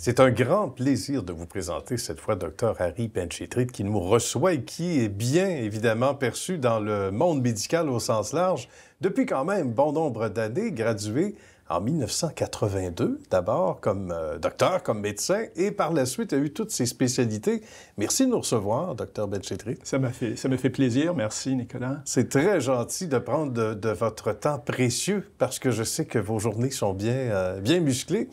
C'est un grand plaisir de vous présenter cette fois Dr Harry Benchetrit qui nous reçoit et qui est bien évidemment perçu dans le monde médical au sens large depuis quand même bon nombre d'années, gradué en 1982 d'abord comme docteur, comme médecin et par la suite a eu toutes ses spécialités. Merci de nous recevoir, Dr Benchetrit. Ça me fait plaisir. Merci, Nicolas. C'est très gentil de prendre de votre temps précieux parce que je sais que vos journées sont bien musclées.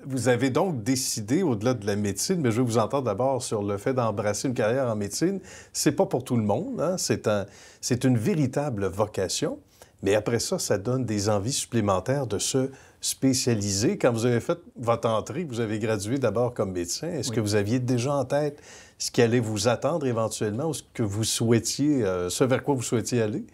Vous avez donc décidé, au-delà de la médecine, mais je veux vous entendre d'abord sur le fait d'embrasser une carrière en médecine. C'est pas pour tout le monde, hein? C'est une véritable vocation. Mais après ça, ça donne des envies supplémentaires de se spécialiser. Quand vous avez fait votre entrée, vous avez gradué d'abord comme médecin. Est-ce que vous aviez déjà en tête ce qui allait vous attendre éventuellement ou ce que vous souhaitiez, ce vers quoi vous souhaitiez aller?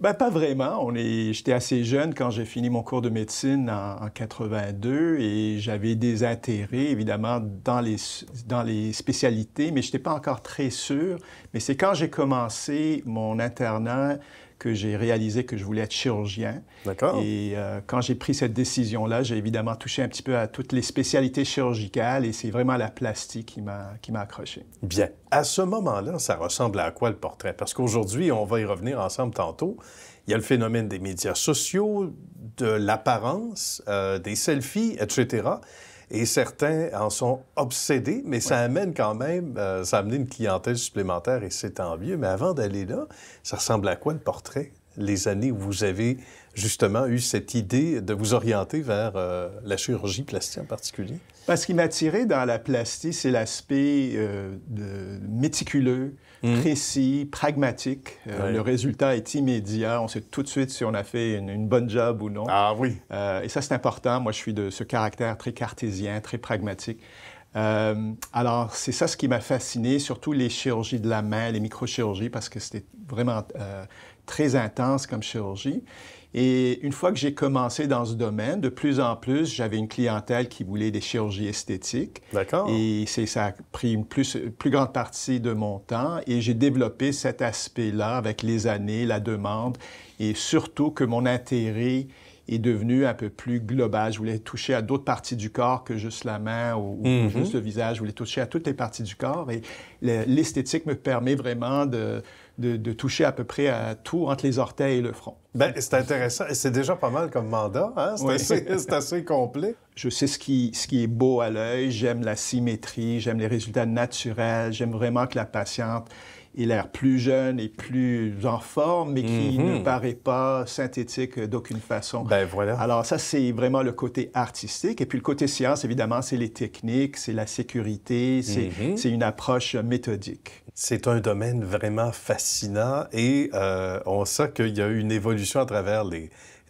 Bien, pas vraiment. J'étais assez jeune quand j'ai fini mon cours de médecine en 82 et j'avais des intérêts, évidemment, dans les spécialités, mais je n'étais pas encore très sûr. Mais c'est quand j'ai commencé mon internat que j'ai réalisé que je voulais être chirurgien. D'accord. Et quand j'ai pris cette décision-là, j'ai évidemment touché un petit peu à toutes les spécialités chirurgicales et c'est vraiment la plastique qui m'a accroché. Bien. À ce moment-là, ça ressemble à quoi le portrait? Parce qu'aujourd'hui, on va y revenir ensemble tantôt, il y a le phénomène des médias sociaux, de l'apparence, des selfies, etc. Et certains en sont obsédés, mais ça amène quand même, ça a amené une clientèle supplémentaire et c'est tant mieux. Mais avant d'aller là, ça ressemble à quoi le portrait? Les années où vous avez justement eu cette idée de vous orienter vers la chirurgie plastique en particulier? Ce qui m'a attiré dans la plastie, c'est l'aspect méticuleux, précis, pragmatique. Le résultat est immédiat. On sait tout de suite si on a fait une bonne job ou non. Ah oui. Et ça, c'est important. Moi, je suis de ce caractère très cartésien, très pragmatique. Alors, c'est ça ce qui m'a fasciné, surtout les chirurgies de la main, les microchirurgies, parce que c'était vraiment très intense comme chirurgie. Et une fois que j'ai commencé dans ce domaine, de plus en plus, j'avais une clientèle qui voulait des chirurgies esthétiques. D'accord. Et ça a pris une plus grande partie de mon temps. Et j'ai développé cet aspect-là avec les années, la demande, et surtout que mon intérêt est devenu un peu plus global. Je voulais toucher à d'autres parties du corps que juste la main ou juste le visage. Je voulais toucher à toutes les parties du corps. Et l'esthétique me permet vraiment de toucher à peu près à tout entre les orteils et le front. Bien, c'est intéressant. Et c'est déjà pas mal comme mandat, hein? C'est assez complet. Je sais ce qui est beau à l'œil. J'aime la symétrie, j'aime les résultats naturels. J'aime vraiment que la patiente ait l'air plus jeune et plus en forme, mais qui ne paraît pas synthétique d'aucune façon. Ben voilà. Alors ça, c'est vraiment le côté artistique. Et puis le côté science, évidemment, c'est les techniques, c'est la sécurité, c'est une approche méthodique. C'est un domaine vraiment fascinant et on sait qu'il y a eu une évolution à travers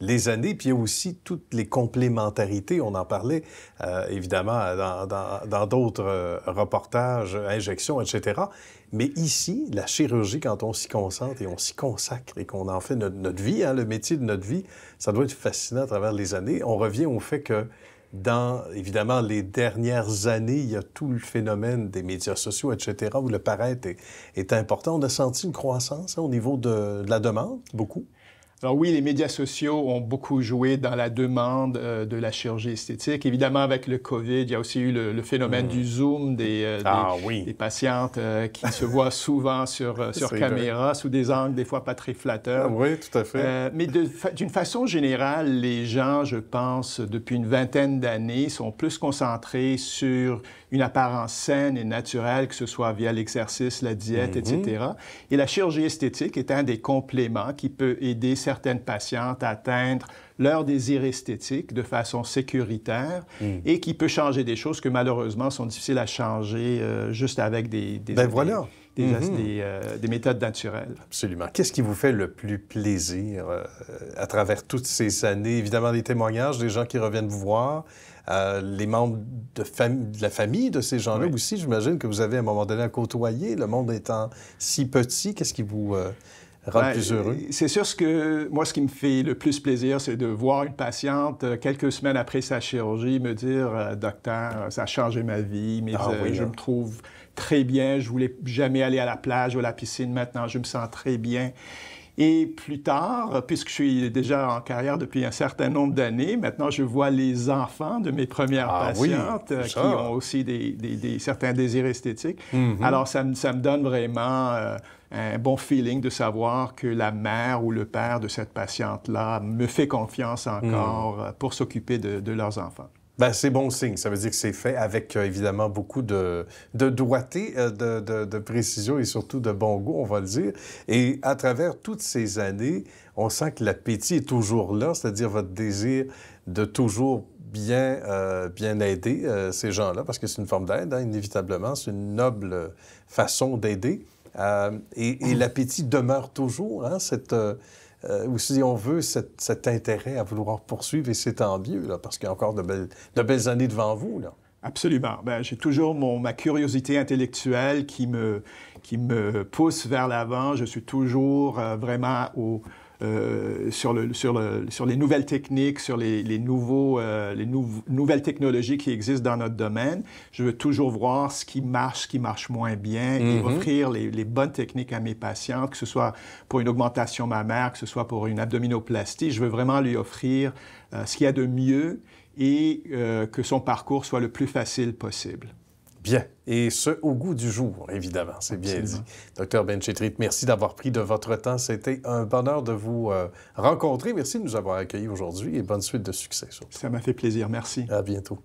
les années, puis il y a aussi toutes les complémentarités. On en parlait évidemment dans d'autres reportages, injections, etc. Mais ici, la chirurgie, quand on s'y concentre et on s'y consacre et qu'on en fait notre vie, hein, le métier de notre vie, ça doit être fascinant à travers les années. On revient au fait que dans, évidemment, les dernières années, il y a tout le phénomène des médias sociaux, etc., où le paraître est important. On a senti une croissance au niveau de la demande, beaucoup. Alors oui, les médias sociaux ont beaucoup joué dans la demande de la chirurgie esthétique. Évidemment, avec le COVID, il y a aussi eu le phénomène du Zoom, des patientes qui se voient souvent sur caméra, sous des angles des fois pas très flatteurs. Oui, tout à fait. Mais d'une façon générale, les gens, je pense, depuis une vingtaine d'années, sont plus concentrés sur une apparence saine et naturelle, que ce soit via l'exercice, la diète, etc. Et la chirurgie esthétique est un des compléments qui peut aider certaines patientes à atteindre leur désir esthétique de façon sécuritaire et qui peut changer des choses que malheureusement sont difficiles à changer juste avec des méthodes naturelles. Absolument. Qu'est-ce qui vous fait le plus plaisir à travers toutes ces années? Évidemment, les témoignages des gens qui reviennent vous voir, les membres de la famille de ces gens-là aussi, j'imagine que vous avez à un moment donné à côtoyer, le monde étant si petit. Qu'est-ce qui vous rend plus heureux? C'est sûr moi, ce qui me fait le plus plaisir, c'est de voir une patiente quelques semaines après sa chirurgie me dire « Docteur, ça a changé ma vie, mais je me trouve très bien, je voulais jamais aller à la plage ou à la piscine, maintenant je me sens très bien ». Et plus tard, puisque je suis déjà en carrière depuis un certain nombre d'années, maintenant je vois les enfants de mes premières patientes qui ont aussi certains désirs esthétiques. Alors ça me donne vraiment un bon feeling de savoir que la mère ou le père de cette patiente-là me fait confiance encore pour s'occuper de leurs enfants. Bien, c'est bon signe. Ça veut dire que c'est fait avec, évidemment, beaucoup de doigté, de précision et surtout de bon goût, on va le dire. Et à travers toutes ces années, on sent que l'appétit est toujours là, c'est-à-dire votre désir de toujours bien aider ces gens-là, parce que c'est une forme d'aide, hein, inévitablement. C'est une noble façon d'aider. Et l'appétit demeure toujours, hein, ou si on veut, cet intérêt à vouloir poursuivre, et c'est tant mieux, là, parce qu'il y a encore de belles années devant vous, là. Absolument. Bien, j'ai toujours ma curiosité intellectuelle qui me pousse vers l'avant. Je suis toujours vraiment sur les nouvelles techniques, sur les nouvelles technologies qui existent dans notre domaine. Je veux toujours voir ce qui marche moins bien et offrir les bonnes techniques à mes patientes, que ce soit pour une augmentation mammaire, que ce soit pour une abdominoplastie. Je veux vraiment lui offrir ce qu'il y a de mieux et que son parcours soit le plus facile possible. Bien. Et ce, au goût du jour, évidemment. C'est bien dit. Dr. Ben Chetrit, merci d'avoir pris de votre temps. C'était un bonheur de vous rencontrer. Merci de nous avoir accueillis aujourd'hui et bonne suite de succès. Surtout. Ça m'a fait plaisir. Merci. À bientôt.